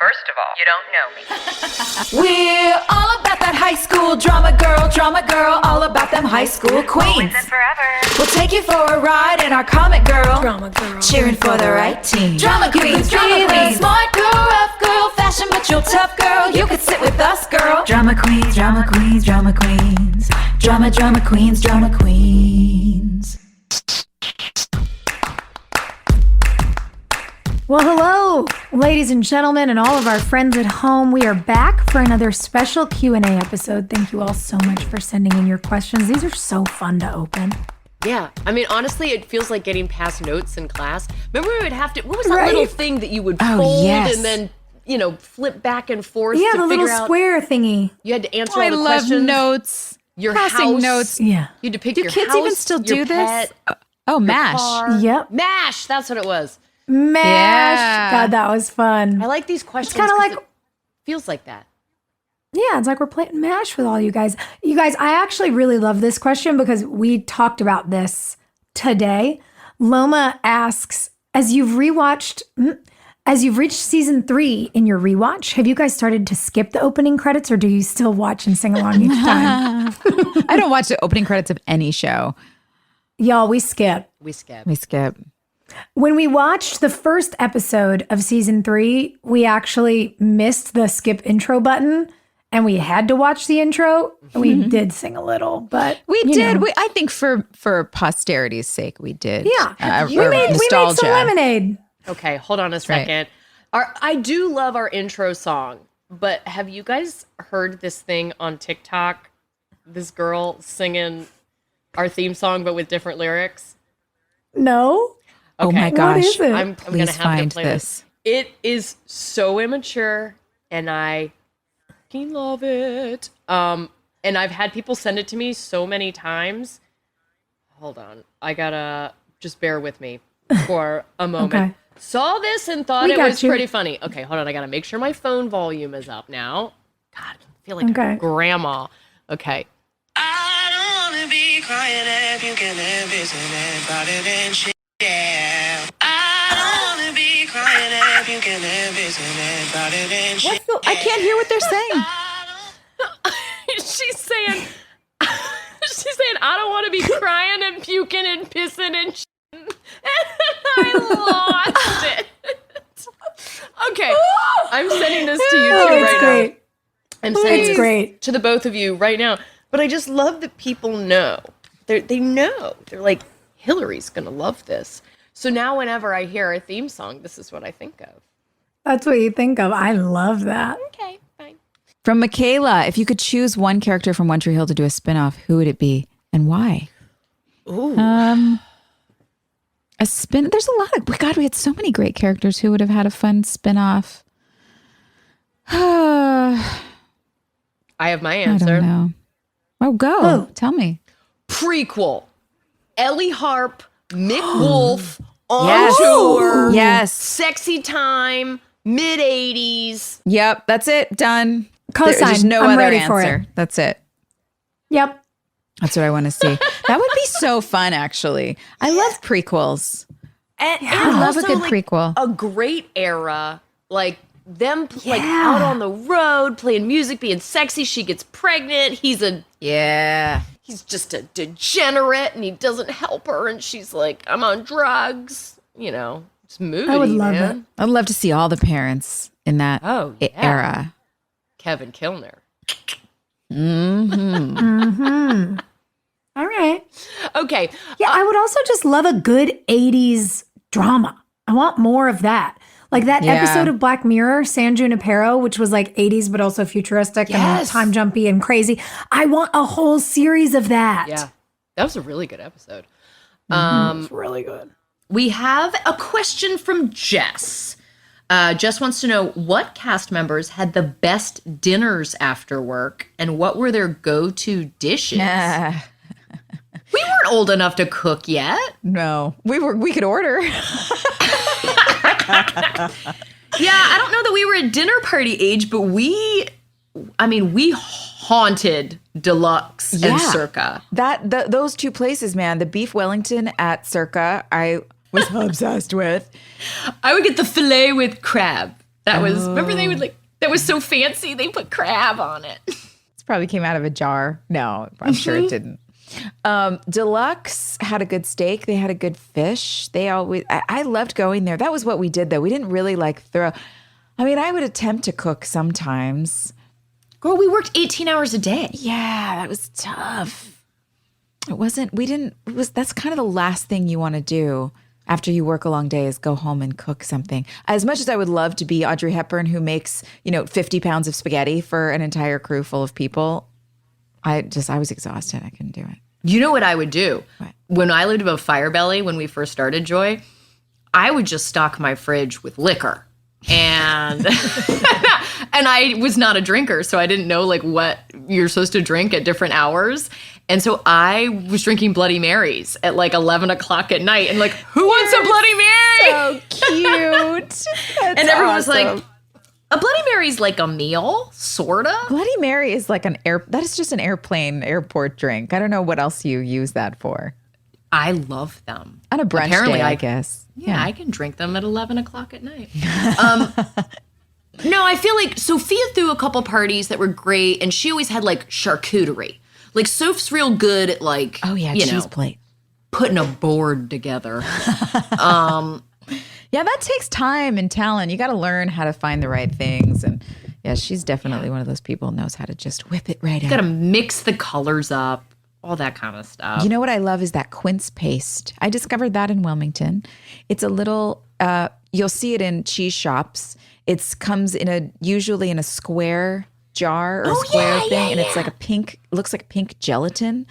First of all, you don't know me. We're all about that high school drama girl, all about them high school queens. Always and forever. We'll take you for a ride in our comic girl, cheering for the right team. Drama queens, smart girl, rough girl, fashion but you're tough girl. You could sit with us, girl. Drama queens, drama queens, drama queens, drama queens, drama queens. Well, hello, ladies and gentlemen, and all of our friends at home. We are back for another special Q&A episode. Thank you all so much for sending in your questions. These are so fun to open. Yeah, I mean, honestly, it feels like getting past notes in class. Remember, we would have to, what was that little thing that you would fold and then, flip back and forth to the figure little out? square thingy. You had to answer all the questions. I love notes. Your passing house. Notes. Yeah. You had to pick Do your kids house, even still your do pet, this? Oh, MASH. car. Yep. MASH, that's what it was. MASH. Yeah. God, that was fun. I like these questions. It's kind of like, it feels like that. yeah, it's like we're playing MASH with all you guys. You guys, I actually really love this question because we talked about this today. Loma asks, as you've reached season 3 in your rewatch, have you guys started to skip the opening credits or do you still watch and sing along each time? I don't watch the opening credits of any show. Y'all, we skip. We skip. When we watched the first episode of season 3, we actually missed the skip intro button and we had to watch the intro. We did sing a little, but We did. I think for posterity's sake, we did. Yeah. We made some lemonade. Okay, hold on a second. I do love our intro song, but have you guys heard this thing on TikTok? This girl singing our theme song, but with different lyrics? No. Oh Okay. my gosh. What is it? I'm going to have find to play this. It is so immature, and I fucking love it. And I've had people send it to me so many times. Hold on. I gotta just bear with me for a moment. Okay. Saw this and thought We it got was you. pretty funny. Okay, hold on. I gotta make sure my phone volume is up now. God, I feel like Okay. a grandma. Okay. I don't wanna be crying if you can live isn't about it and shit. Yeah. I don't wanna be crying if you can live isn't about it and shit. I can't hear what they're saying. She's saying, I don't want to be crying and puking and pissing and shit. And I lost it. Okay, I'm sending this to you two It's right great. now. I'm sending It's this great. to the both of you right now. But I just love that people know. They know. They're like, Hilarie's going to love this. So now whenever I hear our theme song, this is what I think of. That's what you think of. I love that. Okay, fine. From Michaela, if you could choose one character from One Tree Hill to do a spinoff, who would it be and why? Ooh. There's a lot of, God, we had so many great characters who would have had a fun spinoff. I have my I answer. don't know. Oh, go. Oh. Tell me. Prequel. Ellie Harp, Mick Wolf, on Yes. tour. Yes. Sexy time, mid 80s. Yep. That's it. Done. Cosign. There's no I'm other ready answer. for it. That's it. Yep. That's what I want to see. That would be so fun, actually. I love prequels. And I love a also, good like, prequel. A great era. Like them like out on the road, playing music, being sexy. She gets pregnant. He's just a degenerate and he doesn't help her. And she's like, I'm on drugs. It's moody, I would love man. it. I'd love to see all the parents in that Oh, yeah. era. Kevin Kilner. All right. Okay. Yeah, I would also just love a good 80s drama. I want more of that. Like that Yeah. episode of Black Mirror, San Junipero, which was like 80s, but also futuristic and Yes. time jumpy and crazy. I want a whole series of that. Yeah. That was a really good episode. It's really good. We have a question from Jess. Jess wants to know what cast members had the best dinners after work and what were their go-to dishes? We weren't old enough to cook yet. No, we could order. Yeah, I don't know that we were at dinner party age, but we haunted Deluxe and Circa. Those two places, man, the beef Wellington at Circa, I was obsessed with. I would get the filet with crab. That was, remember they would like, that was so fancy. They put crab on it. This probably came out of a jar. No, I'm sure it didn't. Deluxe had a good steak. They had a good fish. They always, I loved going there. That was what we did though. We didn't really like I would attempt to cook sometimes. Girl, we worked 18 hours a day. Yeah, that was tough. That's kind of the last thing you want to do after you work a long day is go home and cook something. As much as I would love to be Audrey Hepburn, who makes, 50 pounds of spaghetti for an entire crew full of people, I was exhausted. I couldn't do it. You know what I would do? What? When I lived above Firebelly, when we first started Joy, I would just stock my fridge with liquor. And and I was not a drinker, so I didn't know like what you're supposed to drink at different hours. And so I was drinking Bloody Marys at like 11 o'clock at night and like, who wants a Bloody Mary? So cute. And everyone was like, a Bloody Mary's like a meal, sort of. Bloody Mary is like that is just an airport drink. I don't know what else you use that for. I love them. On a brunch Apparently, day, I guess. Yeah, I can drink them at 11 o'clock at night. No, I feel like Sophia threw a couple parties that were great, and she always had like charcuterie. Like Soph's real good at like, cheese plate. Putting a board together. Yeah, that takes time and talent. You got to learn how to find the right things. And yeah, she's definitely one of those people who knows how to just whip it right out. Got to mix the colors up, all that kind of stuff. You know what I love is that quince paste. I discovered that in Wilmington. It's a little, you'll see it in cheese shops. It comes usually in a square jar or square thing. And it's like looks like pink gelatin.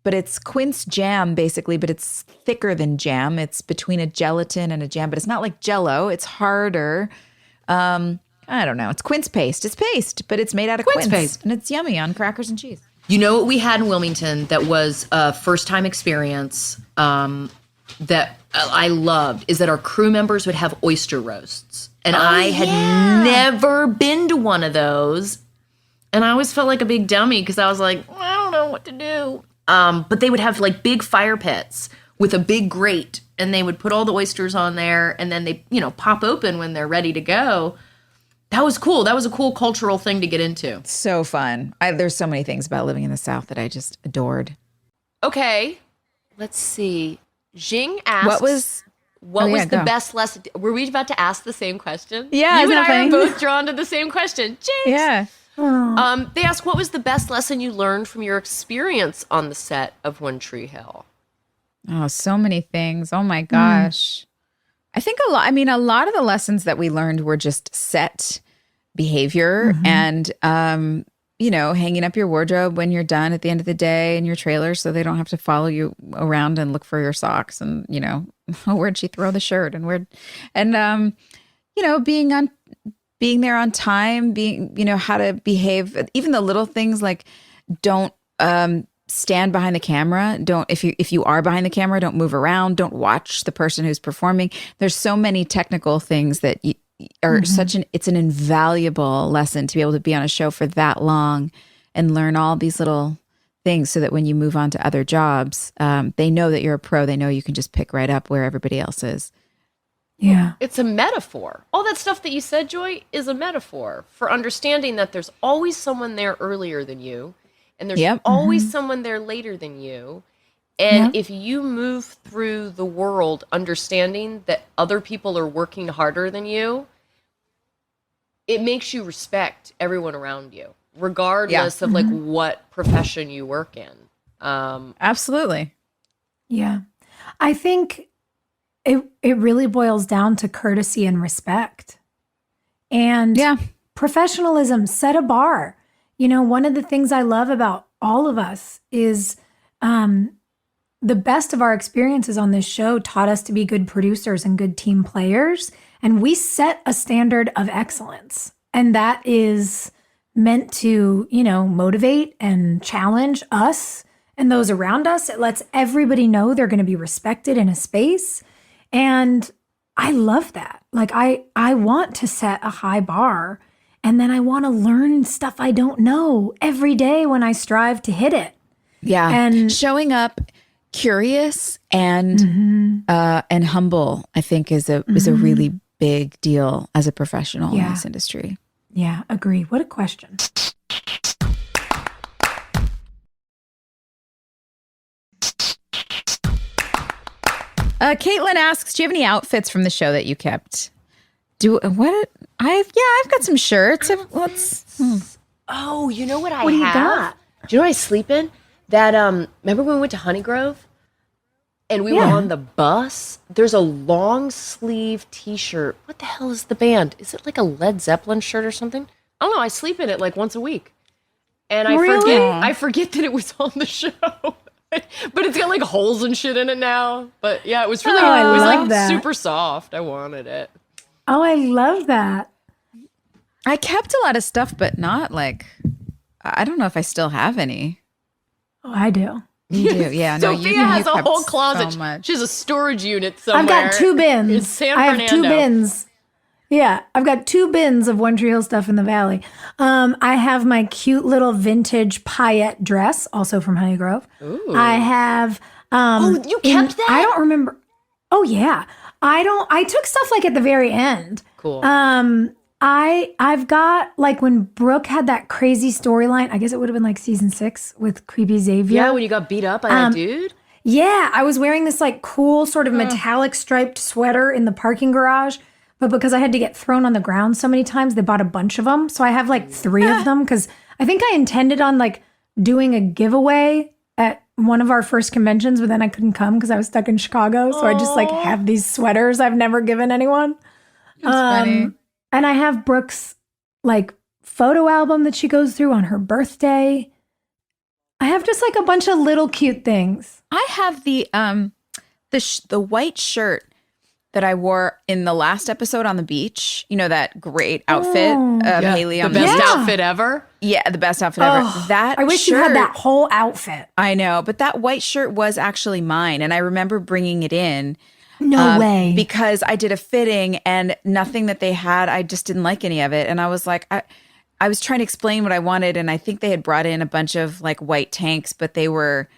But it's quince jam, basically, but it's thicker than jam. It's between a gelatin and a jam, but it's not like Jell-O. It's harder. I don't know. It's quince paste. It's paste, but it's made out of quince paste. And it's yummy on crackers and cheese. You know what we had in Wilmington that was a first-time experience that I loved is that our crew members would have oyster roasts. And I had never been to one of those. And I always felt like a big dummy because I was like, I don't know what to do. But they would have like big fire pits with a big grate and they would put all the oysters on there and then they, pop open when they're ready to go. That was cool. That was a cool cultural thing to get into. So fun. There's so many things about living in the South that I just adored. Okay. Let's see. Jing asks. What was the best lesson? Were we about to ask the same question? Yeah. You and I are both drawn to the same question. Jinx. Yeah. They ask, what was the best lesson you learned from your experience on the set of One Tree Hill? Oh, so many things. Oh my gosh. I think a lot of the lessons that we learned were just set behavior and, hanging up your wardrobe when you're done at the end of the day in your trailer so they don't have to follow you around and look for your socks and, where'd she throw the shirt being there on time, how to behave, even the little things like don't stand behind the camera. If you are behind the camera, don't move around. Don't watch the person who's performing. There's so many technical things that are it's an invaluable lesson to be able to be on a show for that long and learn all these little things so that when you move on to other jobs, they know that you're a pro. They know you can just pick right up where everybody else is. Yeah. It's a metaphor. All that stuff that you said, Joy, is a metaphor for understanding that there's always someone there earlier than you, and there's always someone there later than you. And if you move through the world understanding that other people are working harder than you, it makes you respect everyone around you, regardless of like what profession you work in. Absolutely. Yeah. I think it really boils down to courtesy and respect. And professionalism, set a bar. One of the things I love about all of us is the best of our experiences on this show taught us to be good producers and good team players. And we set a standard of excellence. And that is meant to, motivate and challenge us and those around us. It lets everybody know they're going to be respected in a space. And I love that. Like I want to set a high bar and then I want to learn stuff I don't know every day when I strive to hit it. Yeah. And showing up curious and humble, I think is a really big deal as a professional in Yeah. this industry. Yeah, agree. What a question. Caitlin asks, do you have any outfits from the show that you kept? I've got some shirts. Oh, you know what I What do you have? got? Do you know what I sleep in? That remember when we went to Honeygrove and we were Yeah. on the bus? There's a long sleeve t-shirt. What the hell is the band? Is it like a Led Zeppelin shirt or something? I don't know. I sleep in it like once a week. And Really? I forget that it was on the show. But it's got like holes and shit in it now. But yeah, it was really I it was love like that. super soft. I wanted it. Oh, I love that. I kept a lot of stuff, but not like, I don't know if I still have any. Oh, I do. You do, yeah. No, Sophia you has a kept whole closet. So much. She has a storage unit somewhere. I've got 2 bins. In San I have Fernando. 2 bins. Yeah, I've got 2 bins of One Tree Hill stuff in the valley. I have my cute little vintage paillette dress, also from Honeygrove. Ooh. I have. Oh, you kept that? I don't remember. Oh yeah, I took stuff like at the very end. Cool. I've got like when Brooke had that crazy storyline. I guess it would have been like season 6 with Creepy Xavier. Yeah, when you got beat up by that dude. Yeah, I was wearing this like cool sort of metallic striped sweater in the parking garage, but because I had to get thrown on the ground so many times, they bought a bunch of them. So I have like 3 of them because I think I intended on like doing a giveaway at one of our first conventions, but then I couldn't come because I was stuck in Chicago. So I just like have these sweaters I've never given anyone. That's funny. And I have Brooke's like photo album that she goes through on her birthday. I have just like a bunch of little cute things. I have the white shirt that I wore in the last episode on the beach. You know, that great outfit of Haley The on best beach. outfit ever. Yeah, the best outfit ever. That I wish shirt, you had that whole outfit. I know, but that white shirt was actually mine, and I remember bringing it in. No way. Because I did a fitting and nothing that they had, I just didn't like any of it. And I was like, I was trying to explain what I wanted. And I think they had brought in a bunch of like white tanks, but they were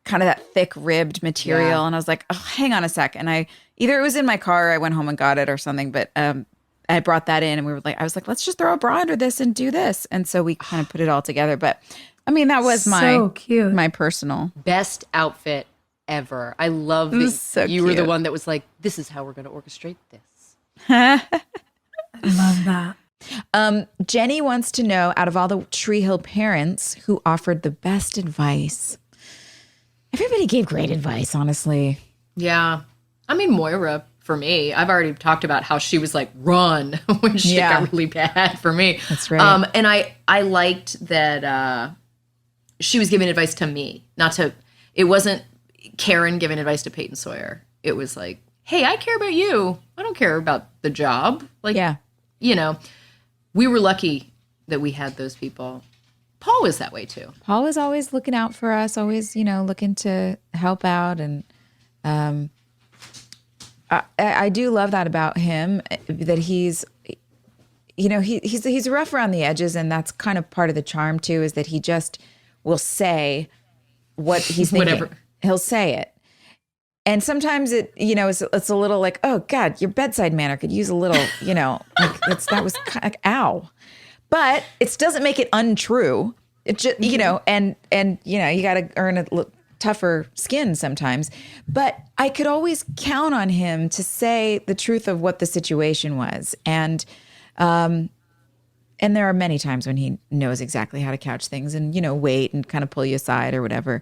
kind of that thick ribbed material. Yeah. And I was like, oh, hang on a sec. And either it was in my car or I went home and got it or something. But I brought that in and I was like, let's just throw a bra under this and do this. And so we kind of put it all together. But I mean, that was So cute. my personal. Best outfit ever. I love It that was so you were the cute. one that was like, this is how we're going to orchestrate this. I love that. Jenny wants to know, out of all the Tree Hill parents, who offered the best advice. Everybody gave great advice, honestly. Yeah. I mean, Moira, for me, I've already talked about how she was like, run when shit Yeah. got really bad for me. That's right. And I liked that she was giving advice to me, it wasn't Karen giving advice to Peyton Sawyer. It was like, hey, I care about you. I don't care about the job. Like, Yeah. you know, we were lucky that we had those people. Paul was that way too. Paul was always looking out for us, always, looking to help out. And I do love that about him, that he's rough around the edges. And that's kind of part of the charm too, is that he just will say what he's thinking. Whatever. He'll say it. And sometimes it's a little like, oh God, your bedside manner could use a little, like that was kind of like, ow. But it doesn't make it untrue. It just, and you got to earn a tougher skin sometimes. But I could always count on him to say the truth of what the situation was. And there are many times when he knows exactly how to couch things and, wait and kind of pull you aside or whatever.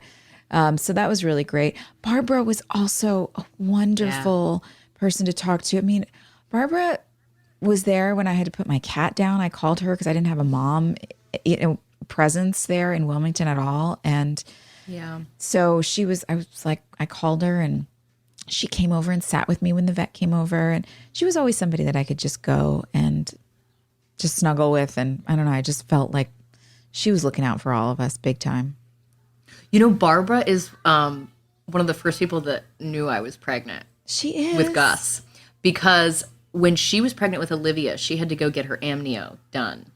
So that was really great. Barbara was also a wonderful person to talk to. I mean, Barbara was there when I had to put my cat down. I called her because I didn't have a mom presence there in Wilmington at all. And so I called her and she came over and sat with me when the vet came over. And she was always somebody that I could just go and just snuggle with. And I don't know, I just felt like she was looking out for all of us big time. Barbara is one of the first people that knew I was pregnant. She is. With Gus. Because when she was pregnant with Olivia, she had to go get her amnio done.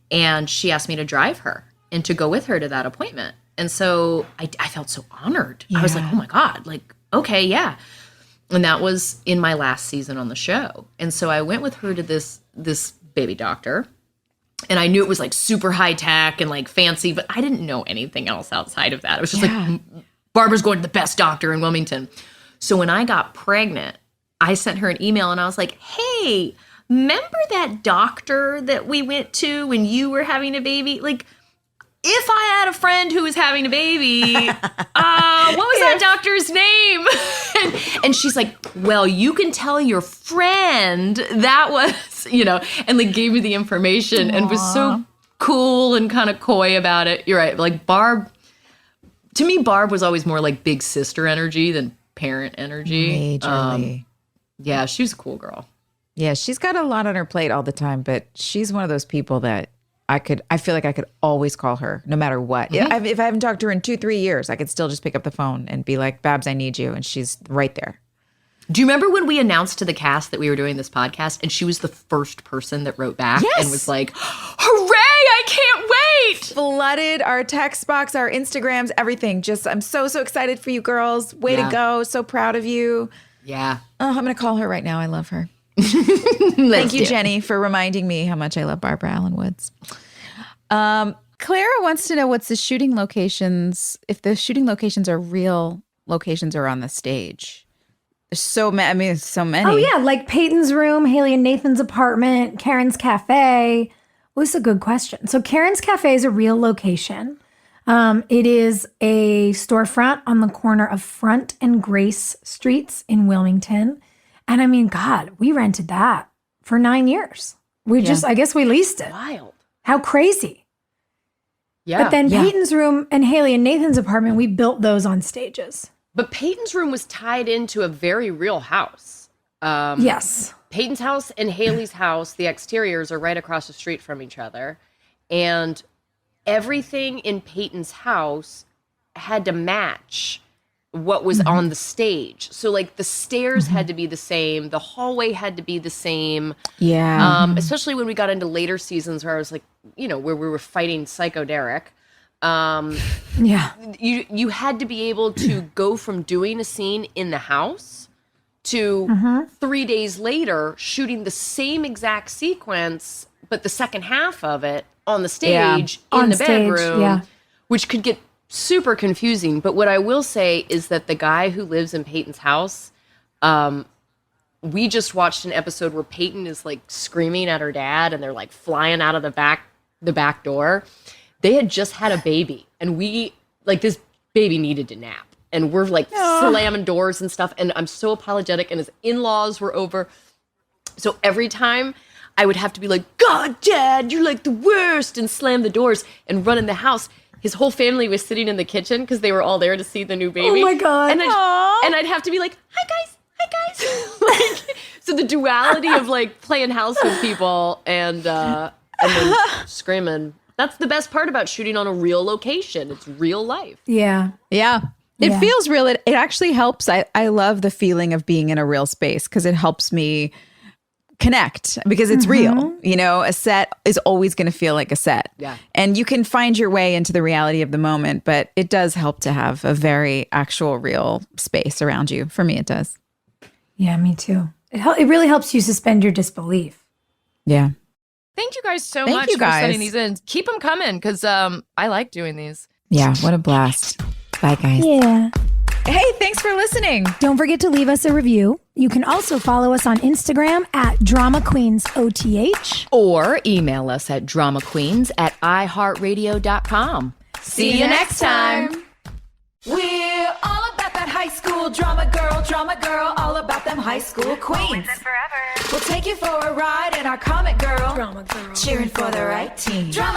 And she asked me to drive her and to go with her to that appointment. And so I felt so honored. I was like, oh my God, like, okay, yeah. And that was in my last season on the show. And so I went with her to this baby doctor. And I knew it was like super high tech and like fancy, but I didn't know anything else outside of that. It was just like, Barbara's going to the best doctor in Wilmington. So when I got pregnant, I sent her an email and I was like, hey, remember that doctor that we went to when you were having a baby? Like, if I had a friend who was having a baby, what was that doctor's name? and she's like, well, you can tell your friend that was, and like gave me the information. And was so cool and kind of coy about it. You're right. Like to me, Barb was always more like big sister energy than parent energy. Majorly. Yeah, she was a cool girl. Yeah, she's got a lot on her plate all the time, but she's one of those people that I feel like I could always call her no matter what. Mm-hmm. If I haven't talked to her in 2-3 years, I could still just pick up the phone and be like, Babs, I need you. And she's right there. Do you remember when we announced to the cast that we were doing this podcast and she was the first person that wrote back and was like, hooray, I can't wait. Flooded our text box, our Instagrams, everything. Just, I'm so excited for you girls. Way to go. So proud of you. Yeah. I'm going to call her right now. I love her. Thank you, Jenny, for reminding me how much I love Barbara Allen Woods. Clara wants to know what's the shooting locations, if the shooting locations are real locations or on the stage. There's so many. So many. Oh, yeah, like Peyton's room, Haley and Nathan's apartment, Karen's Cafe. Well, this is a good question. So Karen's Cafe is a real location. It is a storefront on the corner of Front and Grace Streets in Wilmington. And I mean, God, we rented that for 9 years. I guess we leased it. Wild. How crazy. Yeah. But then Peyton's room and Haley and Nathan's apartment, we built those on stages. But Peyton's room was tied into a very real house. Yes. Peyton's house and Haley's house, the exteriors are right across the street from each other. And everything in Peyton's house had to match what was on the stage. So like the stairs had to be the same. The hallway had to be the same. Yeah. Especially when we got into later seasons where I was like, where we were fighting Psycho Derek. You had to be able to go from doing a scene in the house to 3 days later shooting the same exact sequence, but the second half of it on the stage in the bedroom, which could get super confusing. But what I will say is that the guy who lives in Peyton's house, we just watched an episode where Peyton is like screaming at her dad and they're like flying out of the back door. They had just had a baby and this baby needed to nap and we're like slamming doors and stuff. And I'm so apologetic. And his in-laws were over. So every time I would have to be like, God, Dad, you're like the worst, and slam the doors and run in the house. His whole family was sitting in the kitchen because they were all there to see the new baby. Oh my God. And I'd have to be like, hi guys. So the duality of like playing house with people and then screaming. That's the best part about shooting on a real location. It's real life. Yeah. Yeah. It feels real. It actually helps. I love the feeling of being in a real space because it helps me connect because it's real. A set is always going to feel like a set. Yeah. And you can find your way into the reality of the moment, but it does help to have a very actual real space around you. For me, it does. Yeah, me too. It really helps you suspend your disbelief. Yeah. Thank you guys so Thank much you for guys. sending these in. Keep them coming because I like doing these. Yeah. What a blast. Bye, guys. Yeah. Hey, thanks for listening. Don't forget to leave us a review. You can also follow us on Instagram at DramaQueensOTH. Or email us at dramaqueens@iHeartRadio.com. See you next time. We're all about that high school drama girl, all about them high school queens. Forever. We'll take you for a ride in our comic girl, cheering for the right team. Drama